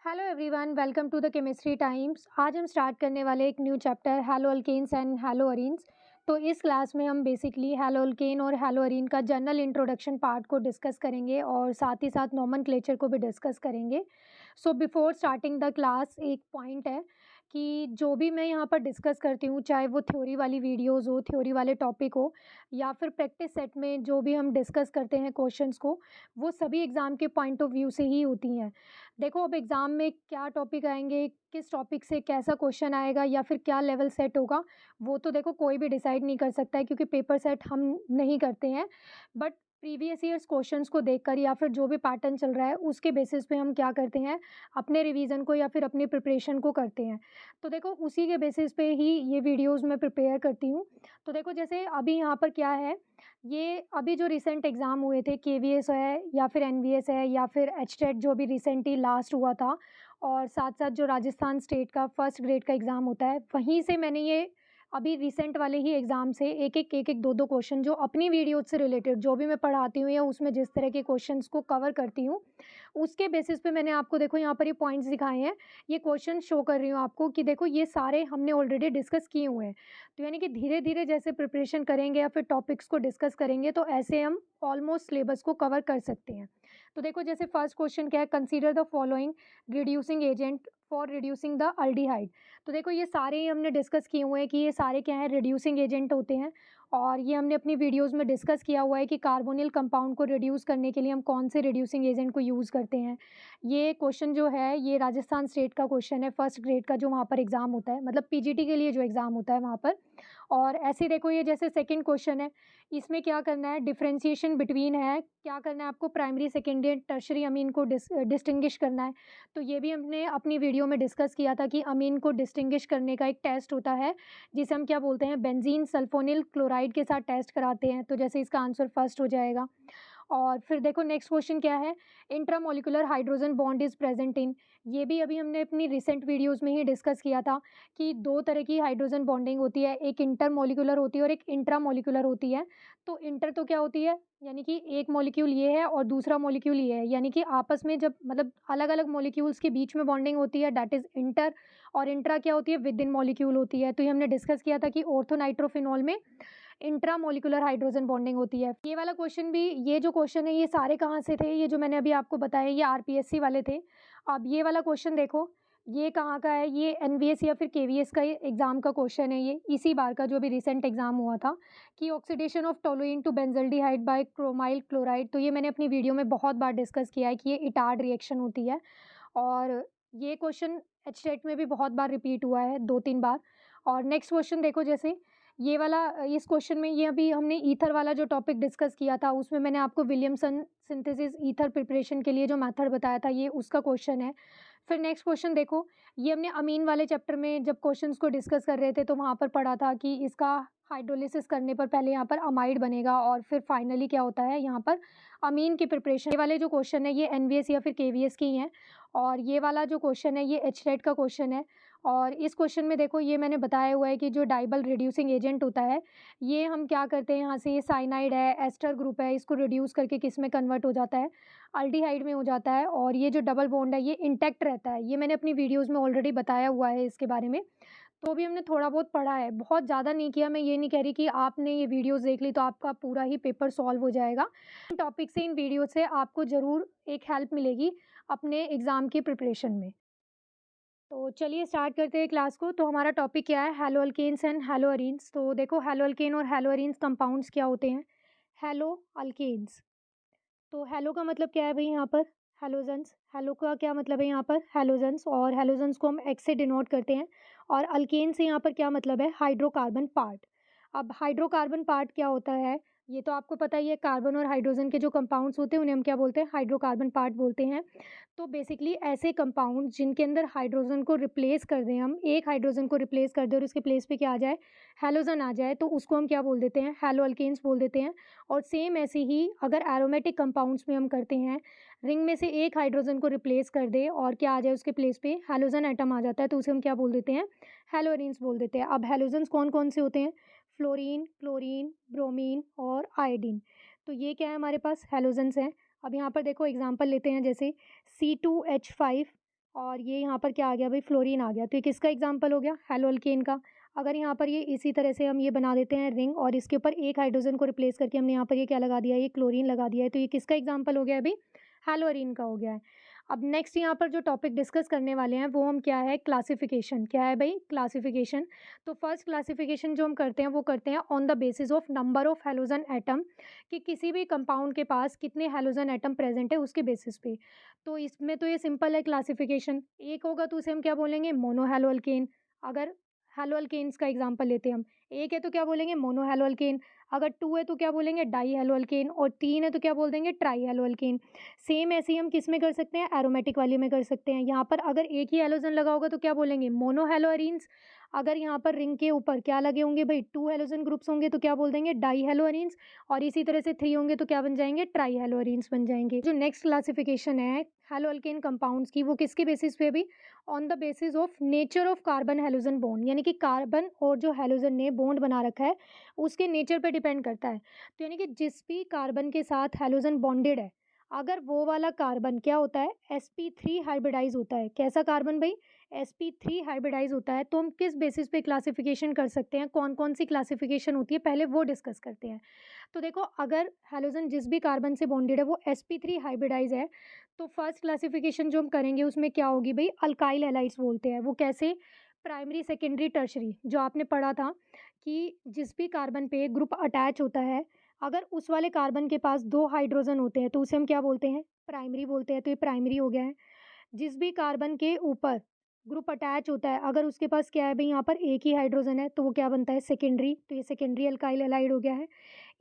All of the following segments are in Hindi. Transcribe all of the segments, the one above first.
Hello everyone, welcome to the chemistry times. आज हम स्टार्ट करने वाले एक new chapter haloalkanes and haloarenes. तो इस क्लास में हम बेसिकली हैलो अल्केन और हैलो अरीन का जनरल इंट्रोडक्शन पार्ट को डिस्कस करेंगे और साथ ही साथ नोमेनक्लेचर को भी डिस्कस करेंगे। So before starting the class एक पॉइंट है कि जो भी मैं यहाँ पर डिस्कस करती हूँ, चाहे वो थ्योरी वाली वीडियोज़ हो, थ्योरी वाले टॉपिक हो, या फिर प्रैक्टिस सेट में जो भी हम डिस्कस करते हैं क्वेश्चंस को, वो सभी एग्ज़ाम के पॉइंट ऑफ व्यू से ही होती हैं। देखो, अब एग्ज़ाम में क्या टॉपिक आएँगे, किस टॉपिक से कैसा क्वेश्चन आएगा या फिर क्या लेवल सेट होगा, वो तो देखो कोई भी डिसाइड नहीं कर सकता है, क्योंकि पेपर सेट हम नहीं करते हैं। बट प्रीवियस ईयर्स क्वेश्चंस को देखकर या फिर जो भी पैटर्न चल रहा है, उसके बेसिस पे हम क्या करते हैं, अपने रिवीजन को या फिर अपनी प्रिपरेशन को करते हैं। तो देखो, उसी के बेसिस पे ही ये वीडियोज़ मैं प्रिपेयर करती हूँ। तो देखो, जैसे अभी यहाँ पर क्या है, ये अभी जो रिसेंट एग्ज़ाम हुए थे, केवीएस है या फिर एनवीएस है या फिर एचटेट जो अभी रिसेंटली लास्ट हुआ था, और साथ-साथ जो राजस्थान स्टेट का फर्स्ट ग्रेड का एग्ज़ाम होता है, वहीं से मैंने ये अभी रिसेंट वाले ही एग्ज़ाम से एक-एक, 2-2 क्वेश्चन जो अपनी वीडियोज़ से रिलेटेड जो भी मैं पढ़ाती हूँ या उसमें जिस तरह के क्वेश्चंस को कवर करती हूँ, उसके बेसिस पे मैंने आपको देखो यहाँ पर ये पॉइंट्स दिखाए हैं। ये क्वेश्चन शो कर रही हूँ आपको कि देखो, ये सारे हमने ऑलरेडी डिस्कस किए हुए हैं। तो यानी कि धीरे-धीरे जैसे प्रिपरेशन करेंगे या फिर टॉपिक्स को डिस्कस करेंगे, तो ऐसे हम ऑलमोस्ट सिलेबस को कवर कर सकते हैं। तो देखो, जैसे फर्स्ट क्वेश्चन क्या है, consider the following reducing agent for reducing the aldehyde. तो देखो, ये सारे ही हमने डिस्कस किए हुए हैं कि ये सारे क्या हैं, रिड्यूसिंग एजेंट होते हैं। और ये हमने अपनी वीडियोज़ में डिस्कस किया हुआ है कि कार्बोनिल कंपाउंड को रिड्यूस करने के लिए हम कौन से रिड्यूसिंग एजेंट को यूज़ करते हैं। ये क्वेश्चन जो है, ये राजस्थान स्टेट का क्वेश्चन है, फर्स्ट ग्रेड का जो वहाँ पर एग्ज़ाम होता है, मतलब पीजीटी के लिए जो एग्ज़ाम होता है वहाँ पर। और ऐसे ही देखो, ये जैसे सेकंड क्वेश्चन है, इसमें क्या करना है, डिफरेंशिएशन बिटवीन है, क्या करना है आपको, प्राइमरी, सेकेंडरी एंड टर्शियरी अमीन को डिस्टिंग्विश करना है। तो ये भी हमने अपनी वीडियो में डिस्कस किया था कि अमीन को डिस्टिंग्विश करने का एक टेस्ट होता है, जिसे हम क्या बोलते हैं, बेंजीन सल्फोनिल क्लोराइड के साथ टेस्ट कराते हैं। तो जैसे इसका आंसर फर्स्ट हो जाएगा। और फिर देखो, नेक्स्ट क्वेश्चन क्या है, intramolecular hydrogen bond is present in. ये भी अभी हमने अपनी रिसेंट वीडियोज़ में ही डिस्कस किया था कि 2 तरह की हाइड्रोजन बॉन्डिंग होती है, एक इंटरमॉलिक्यूलर होती है और एक इंट्रामॉलिक्यूलर होती है। तो इंटर तो क्या होती है, यानी कि एक मॉलिक्यूल ये है और दूसरा मॉलिक्यूल ये है, यानी कि आपस में जब मतलब अलग-अलग मॉलिक्यूल्स के बीच में बॉन्डिंग होती है, दैट इज़ इंटर। और इंट्रा क्या होती है, विद इन मॉलिक्यूल होती है। तो ये हमने डिस्कस किया था कि ऑर्थोनाइट्रोफिनॉल में इंट्रामॉलिक्यूलर हाइड्रोजन बॉन्डिंग होती है। ये वाला क्वेश्चन भी, ये जो क्वेश्चन है, ये सारे कहाँ से थे, ये जो मैंने अभी आपको बताया, ये आरपीएससी वाले थे। अब ये वाला क्वेश्चन देखो, ये कहाँ का है, ये एनवीएस या फिर केवीएस का एग्ज़ाम का क्वेश्चन है, ये इसी बार का जो अभी रिसेंट एग्ज़ाम हुआ था कि oxidation of toluene to benzaldehyde by chromyl chloride. तो ये मैंने अपनी वीडियो में बहुत बार डिस्कस किया है कि ये इटार्ड रिएक्शन होती है। और ये क्वेश्चन एचटेट में भी बहुत बार रिपीट हुआ है, 2-3 बार। और नेक्स्ट क्वेश्चन देखो, जैसे ये वाला, इस क्वेश्चन में ये अभी हमने ईथर वाला जो टॉपिक डिस्कस किया था, उसमें मैंने आपको विलियमसन सिंथेसिस ईथर प्रिपरेशन के लिए जो मेथड बताया था, ये उसका क्वेश्चन है। फिर नेक्स्ट क्वेश्चन देखो, ये हमने अमीन वाले चैप्टर में जब क्वेश्चंस को डिस्कस कर रहे थे, तो वहाँ पर पढ़ा था कि इसका हाइड्रोलिसिस करने पर पहले यहाँ पर अमाइड बनेगा और फिर फाइनली क्या होता है, यहाँ पर अमीन की प्रिपरेशन। ये वाले जो क्वेश्चन है, ये एनवीएस या फिर केवीएस के ही हैं। और ये वाला जो क्वेश्चन है, ये एचटेट का क्वेश्चन है। और इस क्वेश्चन में देखो, ये मैंने बताया हुआ है कि जो डाइबल रिड्यूसिंग एजेंट होता है, ये हम क्या करते हैं, यहाँ से ये साइनाइड है, एस्टर ग्रुप है, इसको रिड्यूस करके किस में कन्वर्ट हो जाता है, अल्डिहाइड में हो जाता है। और ये जो डबल बॉन्ड है, ये इंटैक्ट रहता है। ये मैंने अपनी वीडियोज़ में ऑलरेडी बताया हुआ है इसके बारे में। तो भी हमने थोड़ा बहुत पढ़ा है, बहुत ज़्यादा नहीं किया। मैं ये नहीं कह रही कि आपने ये वीडियोज़ देख ली तो आपका पूरा ही पेपर सॉल्व हो जाएगा। इन टॉपिक से, इन वीडियो से आपको ज़रूर एक हेल्प मिलेगी अपने एग्ज़ाम की प्रिपरेशन में। तो चलिए स्टार्ट करते हैं क्लास को। तो हमारा टॉपिक क्या है, haloalkanes and haloarenes. तो देखो, हैलो अल्केन और हैलो अरीन्स कंपाउंड्स क्या होते हैं, हैलो अल्केन्स। तो हैलो का मतलब क्या है भाई, यहाँ पर हैलोजेंस। हैलो का क्या मतलब है, यहाँ पर हैलोजेंस, और हैलोजेंस को हम एक्स से डिनोट करते हैं। और अल्केन से यहाँ पर क्या मतलब है, हाइड्रोकार्बन पार्ट। अब हाइड्रोकार्बन पार्ट क्या होता है, ये तो आपको पता ही है, कार्बन और हाइड्रोजन के जो कंपाउंड्स होते हैं, उन्हें हम क्या बोलते हैं, हाइड्रोकार्बन पार्ट बोलते हैं। तो बेसिकली ऐसे कंपाउंड जिनके अंदर हाइड्रोजन को रिप्लेस कर दें, हम एक हाइड्रोजन को रिप्लेस कर दें और उसके प्लेस पे क्या आ जाए, हैलोजन आ जाए, तो उसको हम क्या बोल देते हैं, हैलो अल्केन्स बोल देते हैं। और सेम ऐसे ही अगर एरोमेटिक कंपाउंड्स में हम करते हैं, रिंग में से एक हाइड्रोजन को रिप्लेस कर दे और क्या आ जाए उसके प्लेस पे, हैलोजन एटम आ जाता है, तो उसे हम क्या बोल देते हैं, हैलोअरीन्स बोल देते हैं। अब हैलोजन्स कौन कौन से होते हैं, फ्लोरीन, क्लोरीन, ब्रोमीन और आयोडीन। तो ये क्या है, हमारे पास हैलोजन्स हैं। अब यहाँ पर देखो एग्जांपल लेते हैं, जैसे C2H5 और ये यहाँ पर क्या आ गया भाई, फ्लोरीन आ गया। तो ये किसका एग्जाम्पल हो गया, हैलो अल्केन का। अगर यहाँ पर ये इसी तरह से हम ये बना देते हैं रिंग और इसके ऊपर एक हाइड्रोजन को रिप्लेस करके हमने यहाँ पर ये क्या लगा दिया है, ये क्लोरीन लगा दिया है, तो ये किसका एग्जाम्पल हो गया है भाई, हैलोअरीन का हो गया है। अब नेक्स्ट यहाँ पर जो टॉपिक डिस्कस करने वाले हैं वो हम क्या है, क्लासिफिकेशन। क्या है भाई, क्लासिफिकेशन। तो फर्स्ट क्लासिफिकेशन जो हम करते हैं वो करते हैं on the basis of number of halogen atom, कि किसी भी कंपाउंड के पास कितने हैलोजन एटम प्रेजेंट है उसके बेसिस पे। तो इसमें तो ये सिंपल है क्लासिफिकेशन, एक होगा तो उसे हम क्या बोलेंगे, मोनोहैलोअल्केन। अगर हैलोअल्केन्स का एग्जांपल लेते हैं हम, एक है तो क्या बोलेंगे, मोनोहैलोअल्केन। अगर टू है तो क्या बोलेंगे, डाई हैलोअल्केन। और तीन है तो क्या बोल देंगे, ट्राई हैलोअल्केन। सेम ऐसे ही हम किस में कर सकते हैं, एरोमेटिक वाली में कर सकते हैं। यहाँ पर अगर एक ही हैलोजन लगा होगा तो क्या बोलेंगे, मोनोहैलोअरीन्स। अगर यहाँ पर रिंग के ऊपर क्या लगे होंगे भाई, टू हैलोजन ग्रुप्स होंगे तो क्या बोल देंगे, डाई हैलोअरीन्स। और इसी तरह से थ्री होंगे तो क्या बन जाएंगे, ट्राई हैलोअरीन्स बन जाएंगे। जो नेक्स्ट क्लासिफिकेशन है हैलोअल्केन कंपाउंड्स की, वो किसके बेसिस पे भी, on the basis of nature of carbon halogen bond, यानी कि कार्बन और जो हैलोजन ने बॉन्ड बना रखा है उसके नेचर पे डिपेंड करता है। तो यानी कि जिस भी कार्बन के साथ हैलोजन बॉन्डेड है, अगर वो वाला कार्बन क्या होता है, sp3 हाइब्रिडाइज होता है। कैसा कार्बन भाई, sp3 हाइब्रिडाइज होता है। तो हम किस बेसिस पे क्लासिफिकेशन कर सकते हैं, कौन कौन सी क्लासिफिकेशन होती है, पहले वो डिस्कस करते हैं। तो देखो, अगर हैलोजन जिस भी कार्बन से बॉन्डेड है वो sp3 हाइब्रिडाइज है, तो फर्स्ट क्लासिफिकेशन जो हम करेंगे उसमें क्या होगी भाई, अल्काइल हैलाइड्स बोलते हैं। वो कैसे, प्राइमरी सेकेंडरी टर्शरी, जो आपने पढ़ा था कि जिस भी कार्बन पे ग्रुप अटैच होता है, अगर उस वाले कार्बन के पास दो हाइड्रोजन होते हैं तो उसे हम क्या बोलते हैं, प्राइमरी बोलते हैं। तो ये प्राइमरी हो गया है। जिस भी कार्बन के ऊपर ग्रुप अटैच होता है, अगर उसके पास क्या है भाई, यहाँ पर एक ही हाइड्रोजन है तो वो क्या बनता है, सेकेंडरी। तो ये सेकेंडरी अल्काइल हैलाइड हो गया है।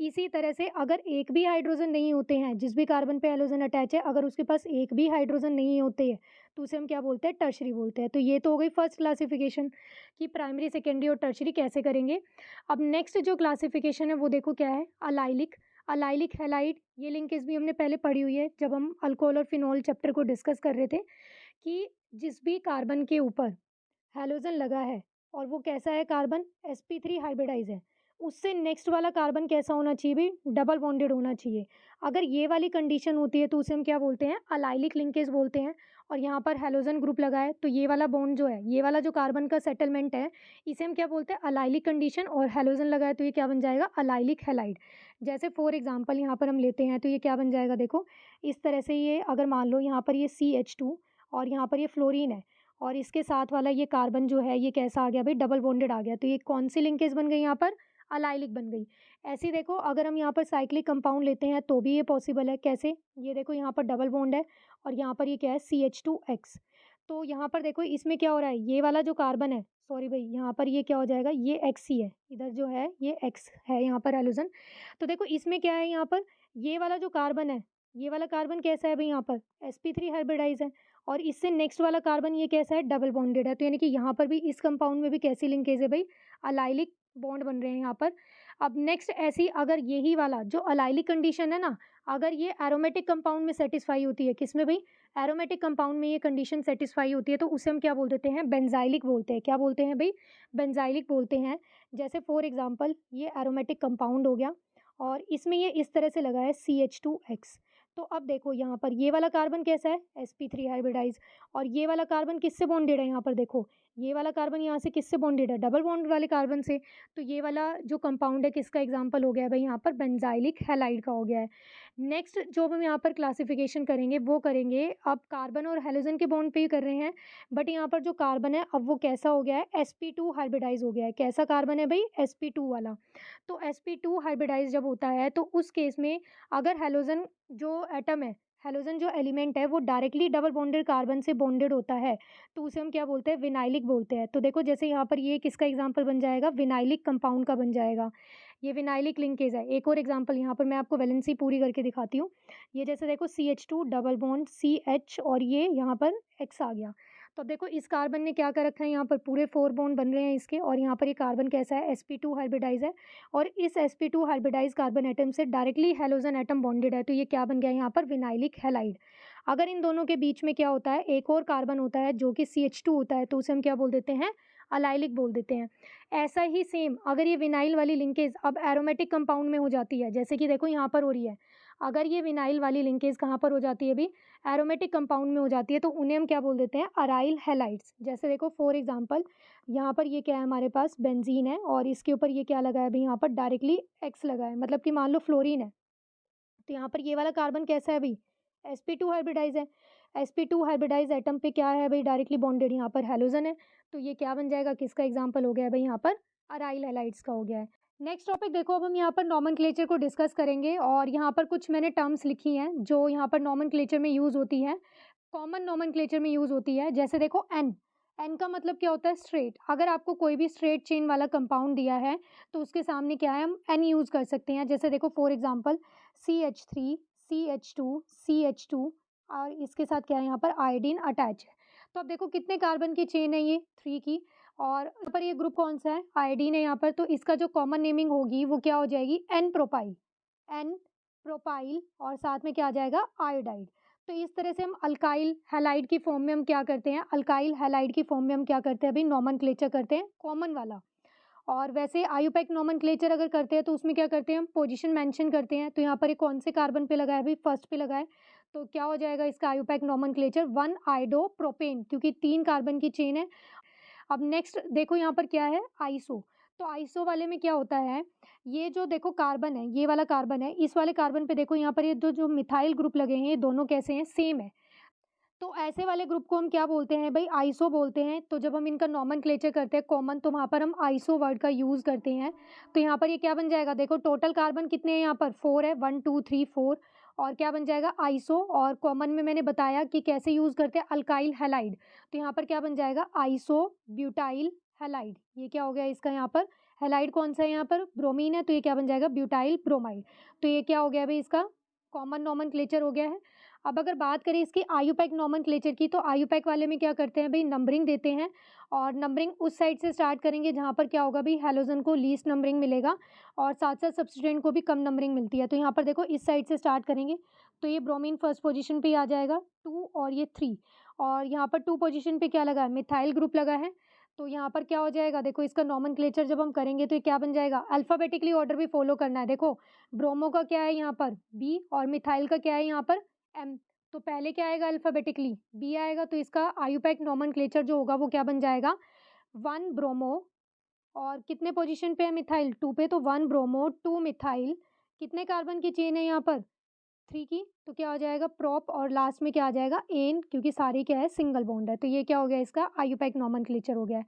इसी तरह से अगर एक भी हाइड्रोजन नहीं होते हैं, जिस भी कार्बन पे हाइड्रोजन अटैच है, अगर उसके पास एक भी हाइड्रोजन नहीं होते हैं तो उसे हम क्या बोलते हैं, टर्शरी बोलते हैं। तो ये तो हो गई फर्स्ट क्लासिफिकेशन कि प्राइमरी, सेकेंडरी और टर्शरी कैसे करेंगे। अब नेक्स्ट जो क्लासिफिकेशन है वो देखो क्या है, अलाइलिक। अलाइलिक हैलाइड, ये लिंकेज भी हमने पहले पढ़ी हुई है जब हम अल्कोहल और फिनॉल चैप्टर को डिस्कस कर रहे थे, कि जिस भी कार्बन के ऊपर हैलोजन लगा है और वो कैसा है कार्बन, sp3 हाइब्रिडाइज है, उससे नेक्स्ट वाला कार्बन कैसा होना चाहिए भी, डबल बॉन्डेड होना चाहिए। अगर ये वाली कंडीशन होती है तो उसे हम क्या बोलते हैं, अलाइलिक लिंकेज बोलते हैं। और यहाँ पर हैलोजन ग्रुप लगा है तो ये वाला बॉन्ड जो है, ये वाला जो कार्बन का सेटलमेंट है, इसे हम क्या बोलते हैं, अलाइलिक कंडीशन। और हैलोजन लगा है तो ये क्या बन जाएगा, अलाइलिक हैलाइड। जैसे फॉर एग्जाम्पल यहाँ पर हम लेते हैं तो ये क्या बन जाएगा, देखो इस तरह से। ये अगर मान लो यहाँ पर ये CH2 और यहाँ पर ये फ्लोरीन है, और इसके साथ वाला ये कार्बन जो है ये कैसा आ गया भाई, डबल बॉन्डेड आ गया। तो ये कौन सी लिंकेज बन गई यहाँ पर, अलाइलिक बन गई। ऐसे ही देखो, अगर हम यहाँ पर साइक्लिक कंपाउंड लेते हैं तो भी ये पॉसिबल है। कैसे, ये देखो यहाँ पर डबल बॉन्ड है और यहाँ पर ये क्या है, CH2X। तो यहाँ पर देखो इसमें क्या हो रहा है, ये वाला जो कार्बन है, सॉरी भाई, यहाँ पर ये क्या हो जाएगा, ये X ही है, इधर जो है ये X है यहाँ पर हैलोजन। तो देखो इसमें क्या है, यहाँ पर ये वाला जो कार्बन है, ये वाला कार्बन कैसा है भाई, यहाँ पर sp3 हाइब्रिडाइज है। और इससे नेक्स्ट वाला कार्बन ये कैसा है, डबल बॉन्डेड है। तो यानी कि यहाँ पर भी इस कंपाउंड में भी कैसी लिंकेज है भाई, अलाइलिक बॉन्ड बन रहे हैं यहाँ पर। अब नेक्स्ट ऐसी, अगर यही वाला जो अलाइलिक कंडीशन है ना, अगर ये एरोमेटिक कंपाउंड में सेटिस्फाई होती है, किसमें भाई, एरोमेटिक कंपाउंड में ये कंडीशन सेटिस्फाई होती है, तो उसे हम क्या बोल देते हैं, बेंजाइलिक बोलते हैं। क्या बोलते हैं भाई, बेंजाइलिक बोलते हैं। जैसे फॉर एग्जाम्पल ये एरोमेटिक कंपाउंड हो गया और इसमें ये इस तरह से लगा है CH2X। तो अब देखो यहाँ पर ये वाला कार्बन कैसा है, sp3 हाइब्रिडाइज। और ये वाला कार्बन किससे बॉन्डेड है, यहाँ पर देखो ये वाला कार्बन यहाँ से किससे बॉन्डेड है, डबल बॉन्ड वाले कार्बन से। तो ये वाला जो कंपाउंड है किसका एग्जांपल हो गया है भाई, यहाँ पर बेंजाइलिक हैलाइड का हो गया है। नेक्स्ट जो हम यहाँ पर क्लासिफिकेशन करेंगे वो करेंगे, अब कार्बन और हेलोजन के बॉन्ड पे ही कर रहे हैं, बट यहाँ पर जो कार्बन है अब वो कैसा हो गया है, sp2 हाइब्रिडाइज हो गया है। कैसा कार्बन है भाई, sp2 वाला। तो sp2 हाइब्रिडाइज जब होता है तो उस केस में अगर हेलोजन जो एटम है, हेलोजन जो एलिमेंट है वो डायरेक्टली डबल बॉन्डेड कार्बन से बॉन्डेड होता है, तो उसे हम क्या बोलते हैं, विनाइलिक बोलते हैं। तो देखो जैसे यहाँ पर ये किसका एग्जांपल बन जाएगा, विनाइलिक कंपाउंड का बन जाएगा। ये विनाइलिक लिंकेज है। एक और एग्जांपल यहाँ पर मैं आपको वैलेंसी पूरी करके दिखाती हूँ। ये जैसे देखो CH2 डबल बॉन्ड CH और ये यहाँ पर X आ गया। तो अब देखो इस कार्बन ने क्या कर रखा है, यहाँ पर पूरे 4 बॉन्ड बन रहे हैं इसके, और यहाँ पर ये कार्बन कैसा है, sp2 हाइब्रिडाइज है। और इस sp2 हाइब्रिडाइज कार्बन एटम से डायरेक्टली हेलोजन एटम बॉन्डेड है, तो ये क्या बन गया यहाँ पर, विनाइलिक हैलाइड। अगर इन दोनों के बीच में क्या होता है, एक और कार्बन होता है जो कि CH2 होता है, तो उसे हम क्या बोल देते हैं, अलाइलिक बोल देते हैं। ऐसा ही सेम अगर ये विनाइल वाली लिंकेज अब एरोमेटिक कंपाउंड में हो जाती है, जैसे कि देखो यहाँ पर हो रही है, अगर ये विनाइल वाली लिंकेज कहाँ पर हो जाती है अभी, एरोमेटिक कंपाउंड में हो जाती है, तो उन्हें हम क्या बोल देते हैं, अराइल हैलाइड्स। जैसे देखो फॉर एग्जांपल यहाँ पर ये क्या है, हमारे पास बेंजीन है और इसके ऊपर ये क्या लगा है अभी, यहाँ पर डायरेक्टली एक्स लगा है, मतलब कि मान लो फ्लोरीन है, तो यहाँ पर ये वाला कार्बन कैसा है अभी, sp2 हाइब्रिडाइज है। sp2 हाइब्रिडाइज एटम पे क्या है भाई, डायरेक्टली बॉन्डेड, यहाँ पर हेलोजन है, तो ये क्या बन जाएगा, किसका एग्जाम्पल हो गया है भाई, यहाँ पर अराइल हैलाइड्स का हो गया है। नेक्स्ट टॉपिक देखो, अब हम यहाँ पर नॉमेनक्लेचर को डिस्कस करेंगे और यहाँ पर कुछ मैंने टर्म्स लिखी हैं जो यहाँ पर नॉमेनक्लेचर में यूज़ होती है, कॉमन नॉमेनक्लेचर में यूज़ होती है। जैसे देखो एन, एन का मतलब क्या होता है, स्ट्रेट। अगर आपको कोई भी स्ट्रेट चेन वाला कंपाउंड दिया है तो उसके सामने क्या है, हम एन यूज़ कर सकते हैं। जैसे देखो for example CH3 CH2 CH2 और इसके साथ क्या है, यहाँ पर आयोडीन अटैच है। तो अब देखो कितने कार्बन की चेन है, ये 3 की, और यहाँ पर ये ग्रुप कौन सा है, आयोडीन है यहाँ पर, तो इसका जो कॉमन नेमिंग होगी वो क्या हो जाएगी, एन प्रोपाइल, एन प्रोपाइल, और साथ में क्या आ जाएगा, आयोडाइड। तो इस तरह से हम अल्काइल हैलाइड की फॉर्म में हम क्या करते हैं, अल्काइल हैलाइड की फॉर्म में हम क्या करते हैं अभी, नॉमेनक्लेचर करते हैं कॉमन वाला। और वैसे आयुपैक नॉमेनक्लेचर अगर करते हैं तो उसमें क्या करते हैं, हम पोजीशन मेंशन करते हैं। तो यहाँ पर ये कौन से कार्बन पे लगा है अभी, फर्स्ट पे लगा है, तो क्या हो जाएगा इसका आयुपैक नॉमेनक्लेचर, 1 आइडो प्रोपेन, क्योंकि 3 कार्बन की चेन है। अब नेक्स्ट देखो यहाँ पर क्या है, आइसो। तो आइसो वाले में क्या होता है, ये जो देखो कार्बन है, ये वाला कार्बन है, इस वाले कार्बन पे देखो यहाँ पर ये जो जो मिथाइल ग्रुप लगे हैं, ये दोनों कैसे हैं, सेम है। तो ऐसे वाले ग्रुप को हम क्या बोलते हैं भाई, आइसो बोलते हैं। तो जब हम इनका नॉमेनक्लेचर करते हैं कॉमन, तो वहाँ पर हम आइसो वर्ड का यूज़ करते हैं। तो यहाँ पर ये क्या बन जाएगा, देखो टोटल कार्बन कितने हैं यहाँ पर, 4 है, 1 2 3 4, और क्या बन जाएगा, आइसो। और कॉमन में मैंने बताया कि कैसे यूज़ करते हैं, अल्काइल हैलाइड, तो यहाँ पर क्या बन जाएगा, आइसो ब्यूटाइल हैलाइड। ये क्या हो गया इसका, यहाँ पर हैलाइड कौन सा है, यहाँ पर ब्रोमीन है, तो ये क्या बन जाएगा, ब्यूटाइल ब्रोमाइड। तो ये क्या हो गया भाई, इसका कॉमन नॉमेनक्लेचर हो गया है। अब अगर बात करें इसकी आयुपैक नॉमेनक्लेचर की, तो आयुपैक वाले में क्या करते हैं भाई, नंबरिंग देते हैं, और नंबरिंग उस साइड से स्टार्ट करेंगे जहाँ पर क्या होगा भाई, हैलोजन को लीस्ट नंबरिंग मिलेगा और साथ साथ सब्स्टिट्यूएंट को भी कम नंबरिंग मिलती है। तो यहाँ पर देखो इस साइड से स्टार्ट करेंगे, तो ये ब्रोमीन फर्स्ट पोजीशन पे ही आ जाएगा, 2 और ये 3, और यहाँ पर 2 पोजीशन पे क्या लगा है, मिथाइल ग्रुप लगा है। तो यहाँ पर क्या हो जाएगा, देखो इसका नॉमेनक्लेचर जब हम करेंगे तो ये क्या बन जाएगा, अल्फ़ाबेटिकली ऑर्डर भी फॉलो करना है। देखो ब्रोमो का क्या है यहाँ पर, बी, और मिथाइल का क्या है यहाँ पर, एम। तो पहले क्या आएगा, अल्फ़ाबेटिकली बी आएगा, तो इसका आयुपैक नॉमेनक्लेचर जो होगा वो क्या बन जाएगा, 1 ब्रोमो, और कितने पोजीशन पे है मिथाइल, 2 पे, तो 1 ब्रोमो 2 मिथाइल, कितने कार्बन की चेन है यहाँ पर, 3 की, तो क्या हो जाएगा, प्रोप, और लास्ट में क्या आ जाएगा, एन, क्योंकि सारी क्या है, सिंगल बॉन्ड है। तो ये क्या हो गया, इसका आयुपैक नॉमेनक्लेचर हो गया है।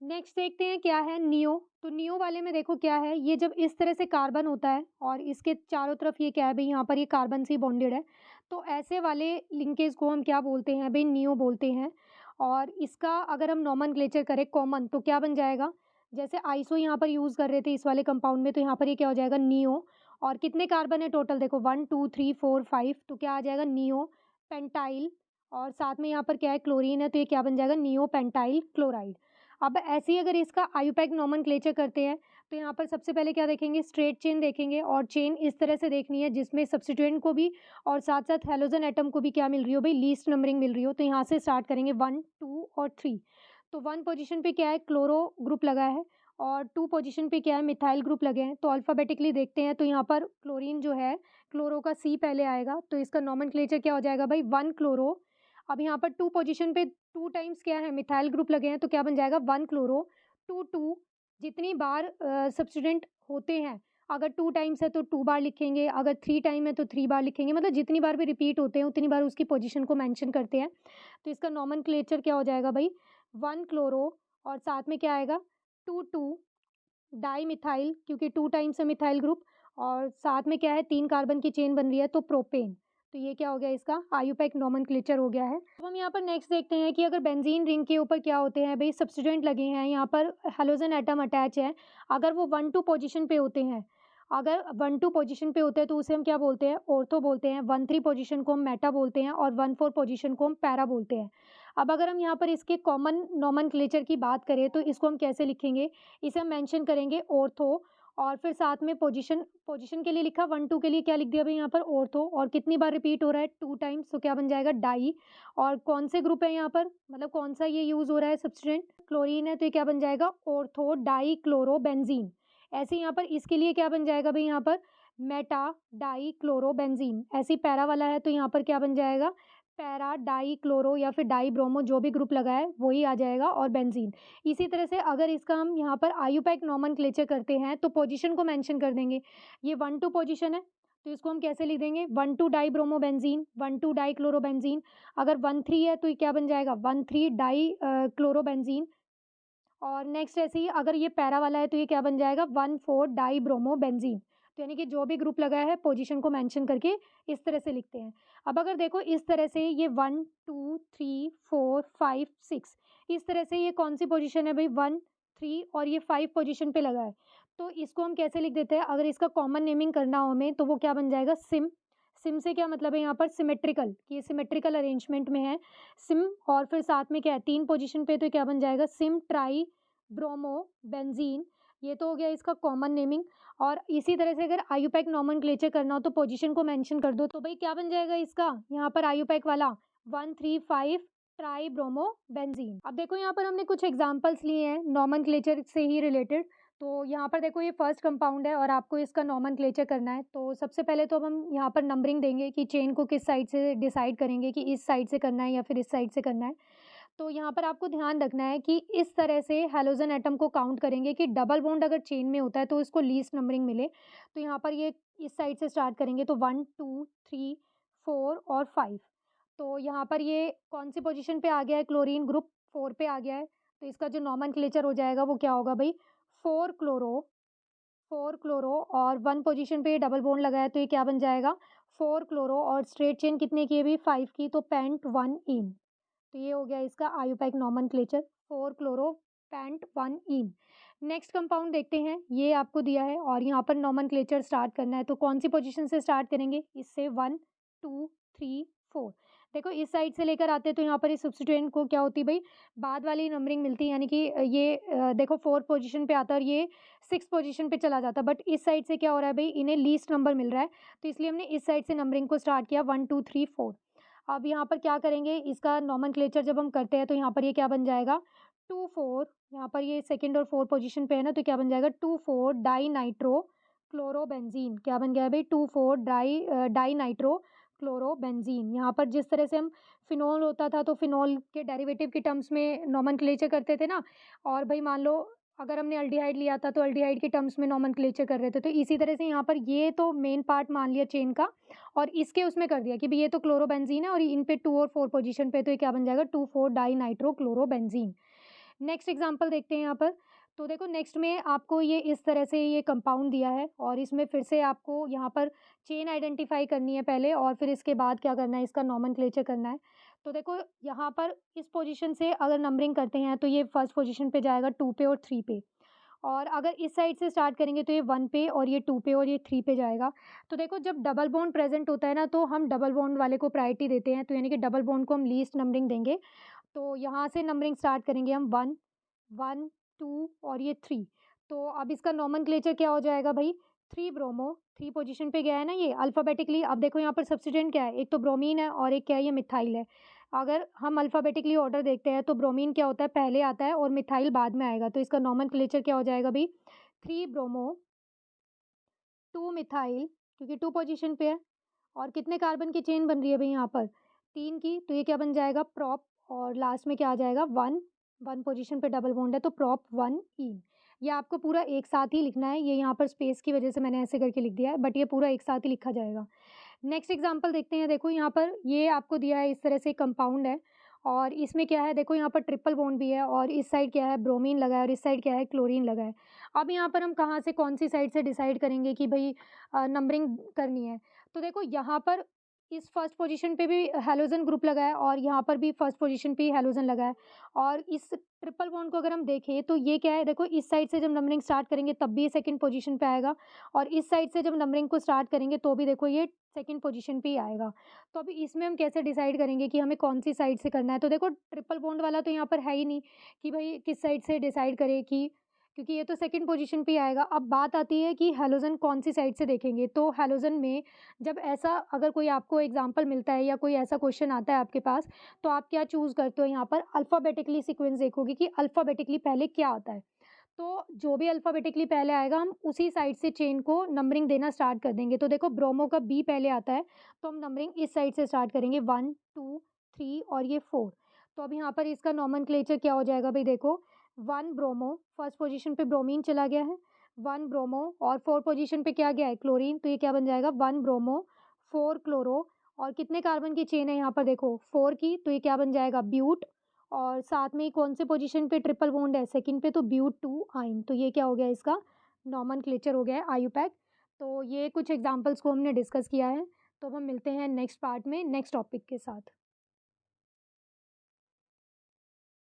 नेक्स्ट देखते हैं क्या है, नियो। तो नियो वाले में देखो क्या है, ये जब इस तरह से कार्बन होता है और इसके चारों तरफ ये क्या है भाई, यहाँ पर ये कार्बन से बॉन्डेड है, तो ऐसे वाले लिंकेज को हम क्या बोलते हैं भाई, नियो बोलते हैं। और इसका अगर हम नॉमेनक्लेचर करें कॉमन, तो क्या बन जाएगा, जैसे आइसो यहाँ पर यूज़ कर रहे थे इस वाले कंपाउंड में, तो यहाँ पर ये क्या हो जाएगा, नियो। और कितने कार्बन है टोटल, देखो 1 2 3 4 5, तो क्या आ जाएगा, नियो पेंटाइल, और साथ में यहाँ पर क्या है, क्लोरीन है, तो ये क्या बन जाएगा, नियो पेंटाइल क्लोराइड। अब ऐसे ही अगर इसका आयुपैक नॉमेनक्लेचर करते हैं, तो यहाँ पर सबसे पहले क्या देखेंगे, स्ट्रेट चेन देखेंगे, और चेन इस तरह से देखनी है जिसमें सब्स्टिट्यूएंट को भी और साथ साथ हैलोजन एटम को भी क्या मिल रही हो भाई, लीस्ट नंबरिंग मिल रही हो। तो यहाँ से स्टार्ट करेंगे 1 2 और 3। तो 1 पोजीशन पे क्या है, क्लोरो ग्रुप लगा है, और 2 पोजीशन पे क्या है, मिथाइल ग्रुप लगे हैं। तो अल्फ़ाबेटिकली देखते हैं, तो यहाँ पर क्लोरीन जो है, क्लोरो का सी पहले आएगा, तो इसका नॉमेनक्लेचर क्या हो जाएगा भाई, 1 क्लोरो। अब यहाँ पर 2 पोजीशन पे 2 टाइम्स क्या है, मिथाइल ग्रुप लगे हैं, तो क्या बन जाएगा, 1 क्लोरो 2 2। जितनी बार सब्स्टिट्यूएंट होते हैं, अगर 2 टाइम्स है तो 2 बार लिखेंगे, अगर 3 टाइम है तो 3 बार लिखेंगे, मतलब जितनी बार भी रिपीट होते हैं उतनी बार उसकी पोजीशन को मेंशन करते हैं। तो इसका नॉमेनक्लेचर क्या हो जाएगा भाई, 1 क्लोरो, और साथ में क्या आएगा, 2 2 डाई मिथाइल, क्योंकि 2 टाइम्स है मिथाइल ग्रुप, और साथ में क्या है, 3 कार्बन की चेन बन रही है, तो प्रोपेन। तो ये क्या हो गया, इसका आयुपैक नॉमेनक्लेचर हो गया है। अब हम यहाँ पर नेक्स्ट देखते हैं कि अगर बेंजीन रिंग के ऊपर क्या होते हैं भाई, सब्स्टिट्यूएंट लगे हैं, यहाँ पर हैलोजन एटम अटैच है, अगर वो 1 2 पोजीशन पे होते हैं, अगर 1 2 पोजीशन पे होते हैं तो उसे हम क्या बोलते हैं, ऑर्थो बोलते हैं। 1 3 पोजीशन को हम मेटा बोलते हैं, और 1 4 पोजीशन को हम पैरा बोलते हैं। अब अगर हम यहाँ पर इसके कॉमन नॉमेनक्लेचर की बात करें, तो इसको हम कैसे लिखेंगे, इसे हम मेंशन करेंगे ऑर्थो, और फिर साथ में पोजीशन, पोजीशन के लिए लिखा, 1 2 के लिए क्या लिख दिया भाई यहाँ पर, ऑर्थो, और कितनी बार रिपीट हो रहा है, 2 टाइम्स, तो क्या बन जाएगा, डाई। और कौन से ग्रुप है यहाँ पर, मतलब कौन सा ये यूज़ हो रहा है सब्स्टिट्यूएंट, क्लोरीन है, तो ये क्या बन जाएगा, ऑर्थो डाई क्लोरो बेंजीन। ऐसे यहाँ पर इसके लिए क्या बन जाएगा भाई, यहाँ पर मेटा डाई क्लोरोबेंजीन, ऐसी पैरा वाला है तो यहाँ पर क्या बन जाएगा, पैरा डाई क्लोरो या फिर डाई ब्रोमो, जो भी ग्रुप लगा है वही आ जाएगा, और बेंजीन। इसी तरह से अगर इसका हम यहाँ पर आयुपैक नोमेनक्लेचर करते हैं तो पोजीशन को मेंशन कर देंगे। ये 1-2 पोजीशन है, तो इसको हम कैसे लिख देंगे, 1-2 डाई ब्रोमोबेंजीन, 1-2 डाई क्लोरोबेंजीन। अगर 1-3 है तो ये क्या बन जाएगा, 1-3 डाई क्लोरोबेंजीन। और नेक्स्ट ऐसे ही अगर ये पैरा वाला है तो ये क्या बन जाएगा, 1,4 डाई ब्रोमो बेंजीन। तो यानी कि जो भी ग्रुप लगा है पोजीशन को मेंशन करके इस तरह से लिखते हैं। अब अगर देखो इस तरह से ये 1 2 3 4 5 6 इस तरह से ये कौन सी पोजीशन है भाई, 1 3 और ये 5 पोजीशन पे लगा है। तो इसको हम कैसे लिख देते हैं, अगर इसका कॉमन नेमिंग करना हो हमें तो वो क्या बन जाएगा, सिम। सिम से क्या मतलब है यहाँ पर, सिमेट्रिकल, कि ये सिमेट्रिकल अरेंजमेंट में है सिम। और फिर साथ में क्या है, 3 पोजीशन पे, तो क्या बन जाएगा, सिम ट्राई ब्रोमो बेंजीन। ये तो हो गया इसका कॉमन नेमिंग। और इसी तरह से अगर आयुपैक नोमेनक्लेचर करना हो तो पोजीशन को मेंशन कर दो, तो भाई क्या बन जाएगा इसका, यहाँ पर आयुपैक वाला 1-3-5 ट्राई ब्रोमो बेंजीन। अब देखो यहाँ पर हमने कुछ एग्जांपल्स लिए हैं नोमेनक्लेचर से ही रिलेटेड। तो यहाँ पर देखो ये फर्स्ट कंपाउंड है और आपको इसका नोमेनक्लेचर करना है। तो सबसे पहले तो अब हम यहाँ पर नंबरिंग देंगे कि चेन को किस साइड से डिसाइड करेंगे, कि इस साइड से करना है या फिर इस साइड से करना है। तो यहाँ पर आपको ध्यान रखना है कि इस तरह से हैलोजन एटम को काउंट करेंगे कि डबल बॉन्ड अगर चेन में होता है तो इसको लीस्ट नंबरिंग मिले। तो यहाँ पर ये इस साइड से स्टार्ट करेंगे तो 1 2 3 4 और 5। तो यहाँ पर ये कौन सी पोजीशन पे आ गया है, क्लोरीन ग्रुप 4 पे आ गया है। तो इसका जो नोमेनक्लेचर हो जाएगा वो क्या होगा भाई, 4 क्लोरो, 4 क्लोरो, और 1 पोजीशन पे डबल बॉन्ड लगा है तो ये क्या बन जाएगा, 4 क्लोरो, और स्ट्रेट चेन कितने की है भी, 5 की, तो पेंट 1 इन। तो ये हो गया इसका आयुपैक नोमेनक्लेचर, 4 क्लोरो पेंट 1 इन। नेक्स्ट कंपाउंड देखते हैं, ये आपको दिया है और यहाँ पर नोमेनक्लेचर स्टार्ट करना है। तो कौन सी पोजीशन से स्टार्ट करेंगे, इससे 1 2 3 4। देखो इस साइड से लेकर आते हैं तो यहाँ पर इस सब्स्टिट्यूएंट को क्या होती है भाई, बाद वाली नंबरिंग मिलती है, यानी कि ये देखो 4 पोजीशन पे आता है और ये 6 पोजीशन पे चला जाता है। बट इस साइड से क्या हो रहा है भाई, इन्हें लीस्ट नंबर मिल रहा है, तो इसलिए हमने इस साइड से नंबरिंग को स्टार्ट किया 1 2 3 4। अब यहाँ पर क्या करेंगे, इसका नोमेनक्लेचर जब हम करते हैं तो यहाँ पर ये क्या बन जाएगा, 2 4, यहाँ पर ये सेकंड और 4 पोजीशन पे है ना, तो क्या बन जाएगा, 2 4 डाई नाइट्रो क्लोरोबेंजीन। क्या बन गया है भाई, 2 4 डाई नाइट्रो क्लोरोबेंजीन। यहाँ पर जिस तरह से हम फिनोल होता था तो फिनोल के डेरिवेटिव के टर्म्स में नोमेनक्लेचर करते थे ना, और भाई मान लो अगर हमने अल्डिहाइड लिया था तो अल्डिहाइड के टर्म्स में नोमेनक्लेचर कर रहे थे, तो इसी तरह से यहाँ पर ये तो मेन पार्ट मान लिया चेन का, और इसके उसमें कर दिया कि भाई ये तो क्लोरोबेंजीन है और इन पे 2 और 4 पोजीशन पे, तो ये क्या बन जाएगा, 2 4 dinitrochlorobenzene. Next example देखते हैं यहाँ पर। तो देखो नेक्स्ट में आपको ये इस तरह से ये कंपाउंड दिया है और इसमें फिर से आपको यहाँ पर चेन आइडेंटिफाई करनी है पहले, और फिर इसके बाद क्या करना है, इसका नोमेनक्लेचर करना है। तो देखो यहाँ पर इस पोजीशन से अगर नंबरिंग करते हैं तो ये फर्स्ट पोजीशन पे जाएगा 2 पे और 3 पे, और अगर इस साइड से स्टार्ट करेंगे तो ये 1 पे और ये 2 पे और ये 3 पे जाएगा। तो देखो जब डबल बॉन्ड प्रेजेंट होता है ना तो हम डबल बॉन्ड वाले को प्रायोरिटी देते हैं, तो यानी कि डबल बॉन्ड को हम लीस्ट नंबरिंग देंगे। तो यहाँ से नंबरिंग स्टार्ट करेंगे हम 1 1 2 और ये 3। तो अब इसका नोमेनक्लेचर क्या हो जाएगा भाई, 3 ब्रोमो, 3 पोजीशन पे गया है ना ये अल्फ़ाबेटिकली। अब देखो यहाँ पर सब्स्टिट्यूएंट क्या है, एक तो ब्रोमीन है और एक क्या है, ये मिथाइल है। अगर हम अल्फ़ाबेटिकली ऑर्डर देखते हैं तो ब्रोमीन क्या होता है, पहले आता है और मिथाइल बाद में आएगा। तो इसका नोमेनक्लेचर क्या हो जाएगा भाई, 3 ब्रोमो 2 मिथाइल, क्योंकि 2 पोजीशन पे है, और कितने कार्बन की चेन बन रही है भाई यहाँ पर, 3 की। तो ये क्या बन जाएगा, प्रोप, और लास्ट में क्या आ जाएगा, 1 1 पोजीशन पे डबल बॉन्ड है तो प्रोप 1 ईन। ये आपको पूरा एक साथ ही लिखना है, ये यहाँ पर स्पेस की वजह से मैंने ऐसे करके लिख दिया है, बट ये पूरा एक साथ ही लिखा जाएगा। नेक्स्ट एग्जांपल देखते हैं। देखो यहाँ पर ये आपको दिया है, इस तरह से कंपाउंड है और इसमें क्या है, देखो यहाँ पर ट्रिपल बॉन्ड भी है और इस साइड क्या है, ब्रोमीन लगा है और इस साइड क्या है, क्लोरीन लगा है। अब यहाँ पर हम कहाँ से कौन सी साइड से डिसाइड करेंगे कि भाई नंबरिंग करनी है। तो देखो यहाँ पर इस फर्स्ट पोजीशन पे भी हैलोजन ग्रुप लगा है और यहाँ पर भी फर्स्ट पोजीशन पे ही हैलोजन लगा है, और इस ट्रिपल बॉन्ड को अगर हम देखें तो ये क्या है, देखो इस साइड से जब नंबरिंग स्टार्ट करेंगे तब भी ये सेकंड पोजीशन पे आएगा, और इस साइड से जब नंबरिंग को स्टार्ट करेंगे तो भी देखो ये सेकंड पोजीशन पे ही आएगा। तो अभी इसमें हम कैसे डिसाइड करेंगे कि हमें कौन सी साइड से करना है। तो देखो ट्रिपल बॉन्ड वाला तो यहाँ पर है ही नहीं कि भाई किस साइड से डिसाइड करें, कि क्योंकि ये तो सेकंड पोजीशन पे ही आएगा। अब बात आती है कि हैलोजन कौन सी साइड से देखेंगे। तो हैलोजन में जब ऐसा अगर कोई आपको एग्जाम्पल मिलता है या कोई ऐसा क्वेश्चन आता है आपके पास, तो आप क्या चूज़ करते हो, यहाँ पर अल्फ़ाबेटिकली सीक्वेंस देखोगे कि अल्फ़ाबेटिकली पहले क्या आता है। तो जो भी अल्फ़ाबेटिकली पहले आएगा हम उसी साइड से चेन को नंबरिंग देना स्टार्ट कर देंगे। तो देखो ब्रोमो का बी पहले आता है, तो हम नंबरिंग इस साइड से स्टार्ट करेंगे 1, 2, 3 और ये 4। तो अब यहाँ पर इसका नोमेनक्लेचर क्या हो जाएगा भई देखो 1 ब्रोमो फर्स्ट पोज़ीशन पे ब्रोमीन चला गया है, 1 ब्रोमो और 4 पोज़ीशन पे क्या गया है क्लोरीन, तो ये क्या बन जाएगा 1 ब्रोमो, 4 क्लोरो और कितने कार्बन की चेन है यहाँ पर देखो 4 की, तो ये क्या बन जाएगा ब्यूट और साथ में ही कौन से पोजीशन पे ट्रिपल बॉन्ड है सेकंड पे तो ब्यूट 2 आइन तो ये क्या हो गया इसका नोमेनक्लेचर हो गया है आयुपैक। तो ये कुछ एग्जांपल्स को हमने डिस्कस किया है। तो अब हम मिलते हैं नेक्स्ट पार्ट में नेक्स्ट टॉपिक के साथ।